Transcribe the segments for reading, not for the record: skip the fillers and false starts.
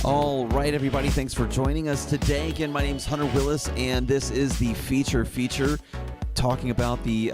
All right, everybody, thanks for joining us today. Again, my name's Hunter Willis, and this is the feature talking about the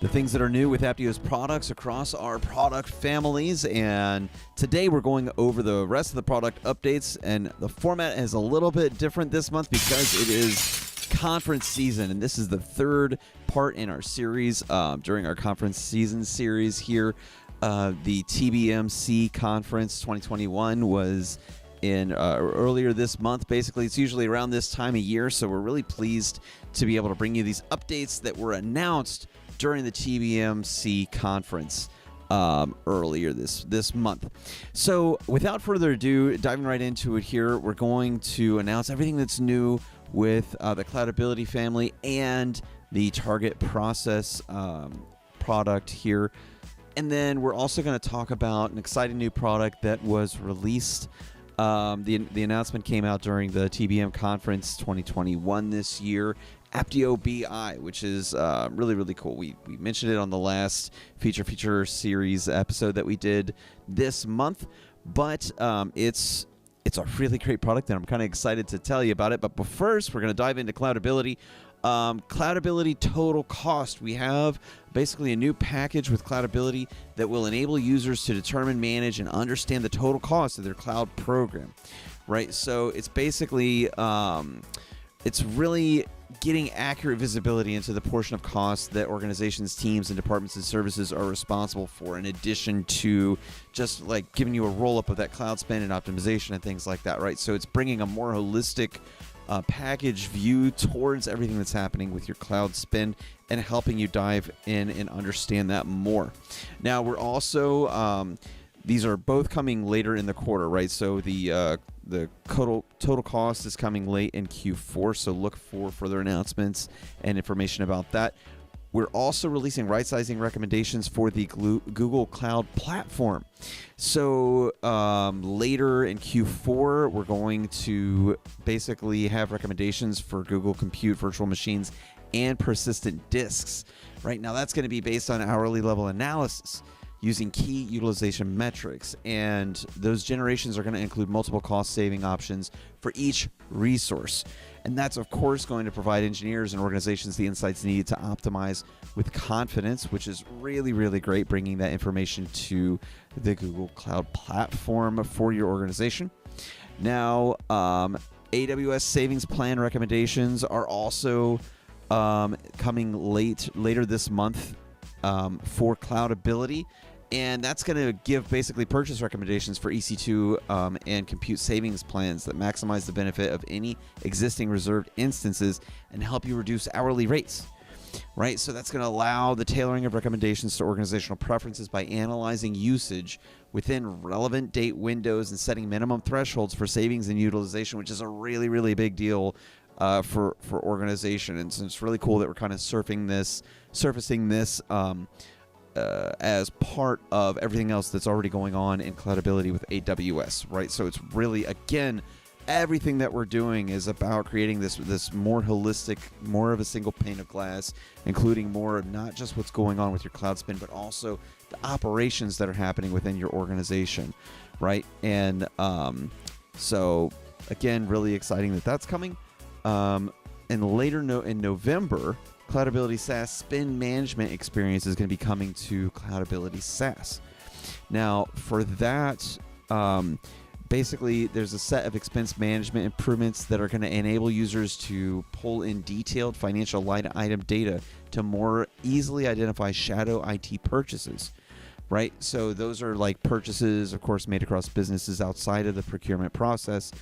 things that are new with Appdio's products across our product families. And today we're going over the rest of the product updates, and the format is a little bit different this month because it is conference season, and this is the third part in our series during our conference season series here. The TBMC conference 2021 was in earlier this month. Basically, it's usually around this time of year, so we're really pleased to be able to bring you these updates that were announced during the TBMC conference earlier this month. So without further ado, diving right into it here, we're going to announce everything that's new with the Cloudability family and the Target Process product here. And then we're also going to talk about an exciting new product that was released. The announcement came out during the TBM conference 2021 this year, Appdopi, which is really, really cool. We mentioned it on the last feature series episode that we did this month, but it's a really great product, and I'm kind of excited to tell you about it. But first, we're going to dive into Cloudability. Cloudability total cost. We have basically a new package with Cloudability that will enable users to determine, manage, and understand the total cost of their cloud program, right? So it's basically, it's really getting accurate visibility into the portion of costs that organizations, teams, and departments and services are responsible for, in addition to just like giving you a roll-up of that cloud spend and optimization and things like that, right? So it's bringing a more holistic package view towards everything that's happening with your cloud spend and helping you dive in and understand that more. Now, we're also, these are both coming later in the quarter, right? So the total cost is coming late in Q4, so look for further announcements and information about that. We're also releasing right-sizing recommendations for the Google Cloud Platform. So later in Q4, we're going to basically have recommendations for Google Compute Virtual Machines and persistent disks. Right now, that's going to be based on hourly level analysis using key utilization metrics, and those generations are going to include multiple cost-saving options for each resource. And that's, of course, going to provide engineers and organizations the insights needed to optimize with confidence, which is really, really great, bringing that information to the Google Cloud Platform for your organization. Now, AWS Savings Plan recommendations are also coming later this month for Cloudability. And that's going to give basically purchase recommendations for EC2 and compute savings plans that maximize the benefit of any existing reserved instances and help you reduce hourly rates, right? So that's going to allow the tailoring of recommendations to organizational preferences by analyzing usage within relevant date windows and setting minimum thresholds for savings and utilization, which is a really, really big deal for organization. And so it's really cool that we're kind of surfacing this as part of everything else that's already going on in Cloudability with AWS, right? So it's really, again, everything that we're doing is about creating this more holistic, more of a single pane of glass, including more of not just what's going on with your cloud spend, but also the operations that are happening within your organization, right? And so, again, really exciting that that's coming. And later in November, Cloudability SaaS spend management experience is going to be coming to Cloudability SaaS. Now, for that, basically, there's a set of expense management improvements that are going to enable users to pull in detailed financial line item data to more easily identify shadow IT purchases, right? So those are like purchases, of course, made across businesses outside of the procurement process.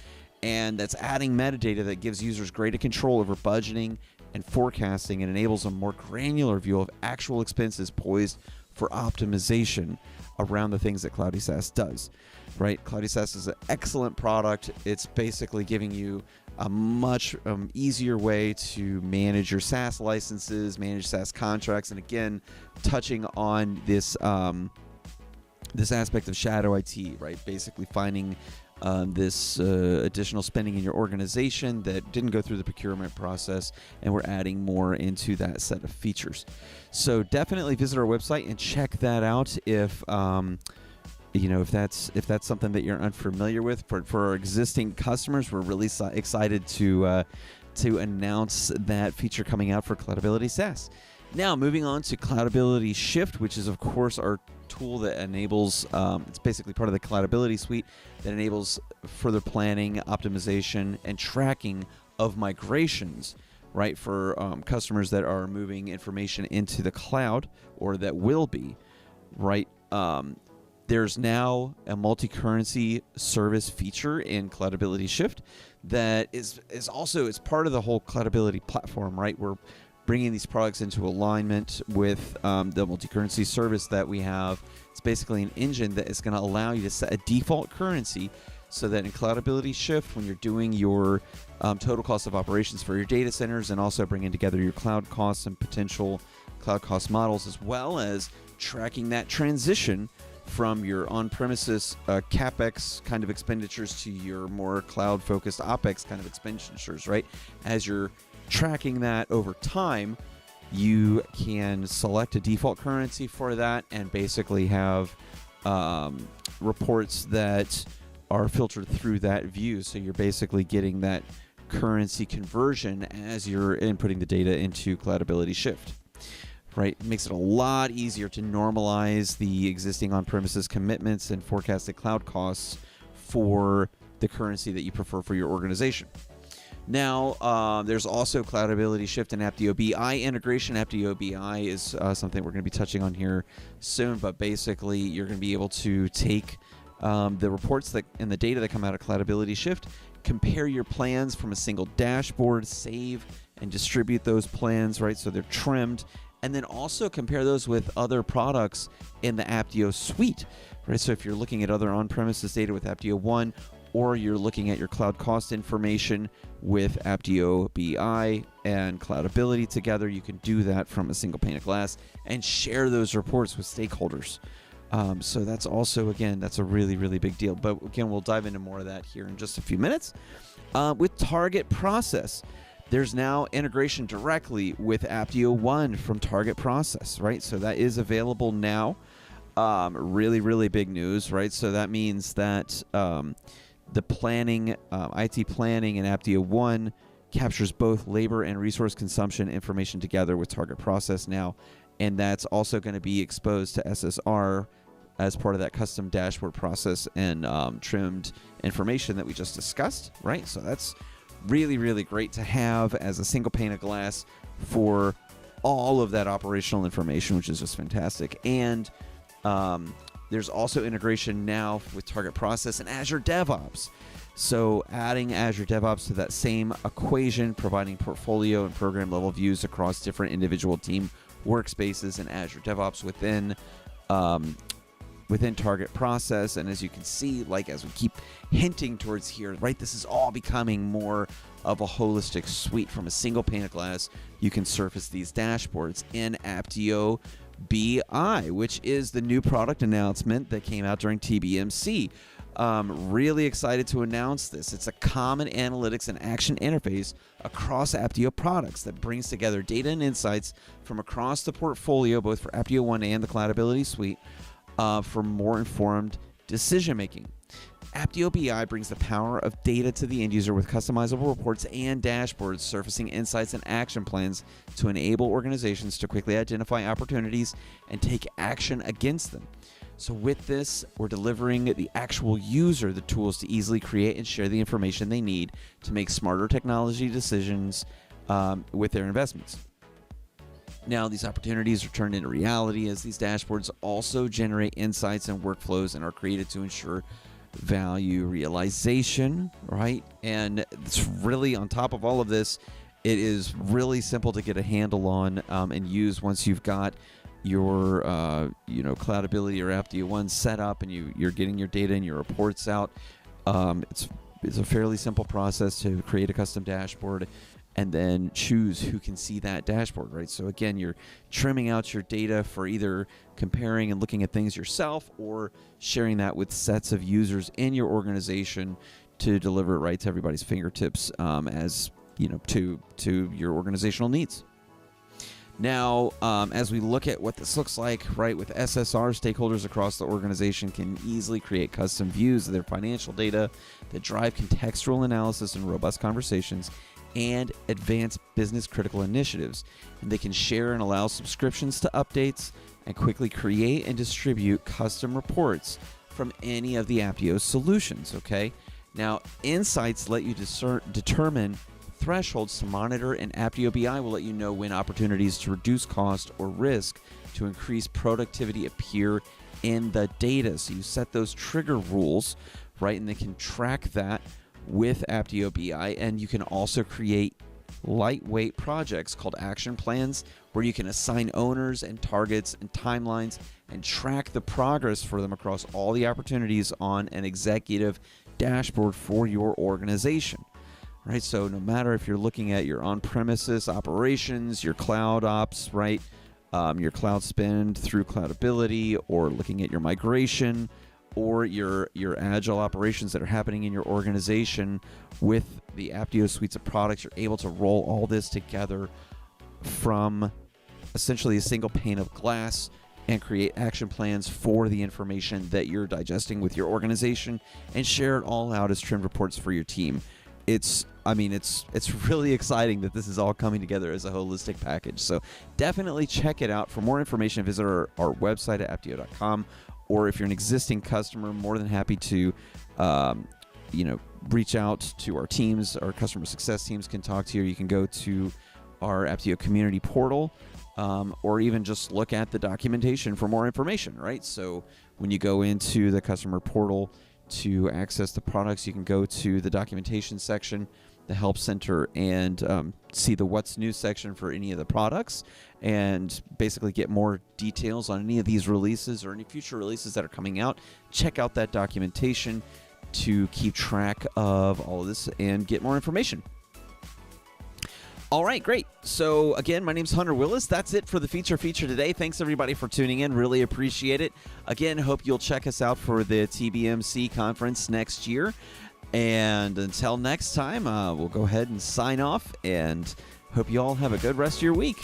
And that's adding metadata that gives users greater control over budgeting and forecasting and enables a more granular view of actual expenses poised for optimization around the things that Cloudy SaaS does, right? Cloudy SaaS is an excellent product. It's basically giving you a much easier way to manage your SaaS licenses, manage SaaS contracts, and again, touching on this this aspect of shadow IT, right? Basically finding this additional spending in your organization that didn't go through the procurement process, and we're adding more into that set of features. So definitely visit our website and check that out if if that's something that you're unfamiliar with, for our existing customers, we're really excited to announce that feature coming out for Cloudability SaaS. Now, moving on to Cloudability Shift, which is, of course, our tool that enables, it's basically part of the Cloudability suite that enables further planning, optimization, and tracking of migrations, right, for customers that are moving information into the cloud or that will be, right? There's now a multi-currency service feature in Cloudability Shift that is also, it's part of the whole Cloudability platform, right? We're bringing these products into alignment with the multi-currency service that we have. It's basically an engine that is going to allow you to set a default currency so that in Cloudability Shift, when you're doing your total cost of operations for your data centers and also bringing together your cloud costs and potential cloud cost models, as well as tracking that transition from your on-premises CapEx kind of expenditures to your more cloud-focused OpEx kind of expenditures, right? As you're tracking that over time, you can select a default currency for that and basically have reports that are filtered through that view. So you're basically getting that currency conversion as you're inputting the data into Cloudability Shift. Right, it makes it a lot easier to normalize the existing on-premises commitments and forecasted cloud costs for the currency that you prefer for your organization. Now, there's also Cloudability Shift and Appdopi integration. Appdopi is something we're going to be touching on here soon, but basically you're going to be able to take the reports and the data that come out of Cloudability Shift, compare your plans from a single dashboard, save and distribute those plans, right, so they're trimmed, and then also compare those with other products in the Apptio suite, right? So if you're looking at other on-premises data with Apptio 1, or you're looking at your cloud cost information with Appdopi and Cloudability together, you can do that from a single pane of glass and share those reports with stakeholders. So that's also, again, that's a really, really big deal. But again, we'll dive into more of that here in just a few minutes. With Target Process, there's now integration directly with Apptio 1 from Target Process, right? So that is available now. Really, really big news, right? So that means that the planning, IT planning in Apptio 1 captures both labor and resource consumption information together with Target Process now. And that's also going to be exposed to SSR as part of that custom dashboard process and trimmed information that we just discussed, right? So that's really, really great to have as a single pane of glass for all of that operational information, which is just fantastic. And there's also integration now with Target Process and Azure DevOps. So adding Azure DevOps to that same equation, providing portfolio and program level views across different individual team workspaces and Azure DevOps within Target Process. And as you can see, like as we keep hinting towards here, right, this is all becoming more of a holistic suite. From a single pane of glass, you can surface these dashboards in Apptio BI, which is the new product announcement that came out during TBMC. Really excited to announce this. It's a common analytics and action interface across Apptio products that brings together data and insights from across the portfolio, both for Apptio 1 and the Cloudability suite, for more informed decision making. Apptio BI brings the power of data to the end user with customizable reports and dashboards, surfacing insights and action plans to enable organizations to quickly identify opportunities and take action against them. So with this, we're delivering the actual user the tools to easily create and share the information they need to make smarter technology decisions with their investments. Now, these opportunities are turned into reality as these dashboards also generate insights and workflows and are created to ensure value realization, right? And it's really, on top of all of this, it is really simple to get a handle on and use once you've got your Cloudability or Apptio 1 set up and you're getting your data and your reports out. It's a fairly simple process to create a custom dashboard and then choose who can see that dashboard, right? So again, you're trimming out your data for either comparing and looking at things yourself or sharing that with sets of users in your organization to deliver it right to everybody's fingertips as, to your organizational needs. Now, as we look at what this looks like, right, with SSR, stakeholders across the organization can easily create custom views of their financial data that drive contextual analysis and robust conversations and advance business-critical initiatives. And they can share and allow subscriptions to updates and quickly create and distribute custom reports from any of the Apptio solutions, okay? Now, insights let you determine thresholds to monitor, and Apptio BI will let you know when opportunities to reduce cost or risk to increase productivity appear in the data. So you set those trigger rules, right? And they can track that with Apptio BI, and you can also create lightweight projects called action plans where you can assign owners and targets and timelines and track the progress for them across all the opportunities on an executive dashboard for your organization. Right, so no matter if you're looking at your on-premises operations, your cloud ops, right, your cloud spend through Cloudability, or looking at your migration, or your agile operations that are happening in your organization with the Apptio suites of products, you're able to roll all this together from essentially a single pane of glass and create action plans for the information that you're digesting with your organization and share it all out as trimmed reports for your team. It's really exciting that this is all coming together as a holistic package. So definitely check it out. For more information, visit our website at apptio.com. Or if you're an existing customer, more than happy to, reach out to our teams. Our customer success teams can talk to you. You can go to our Apptio community portal, or even just look at the documentation for more information, right? So when you go into the customer portal to access the products, you can go to the documentation section, the help center, and see the what's new section for any of the products, and basically get more details on any of these releases or any future releases that are coming out. Check out that documentation to keep track of all of this and get more information. All right, great. So again, my name's Hunter Willis. That's it for the feature today. Thanks everybody for tuning in. Really appreciate it. Again, hope you'll check us out for the TBMC conference next year. And until next time, we'll go ahead and sign off, and hope you all have a good rest of your week.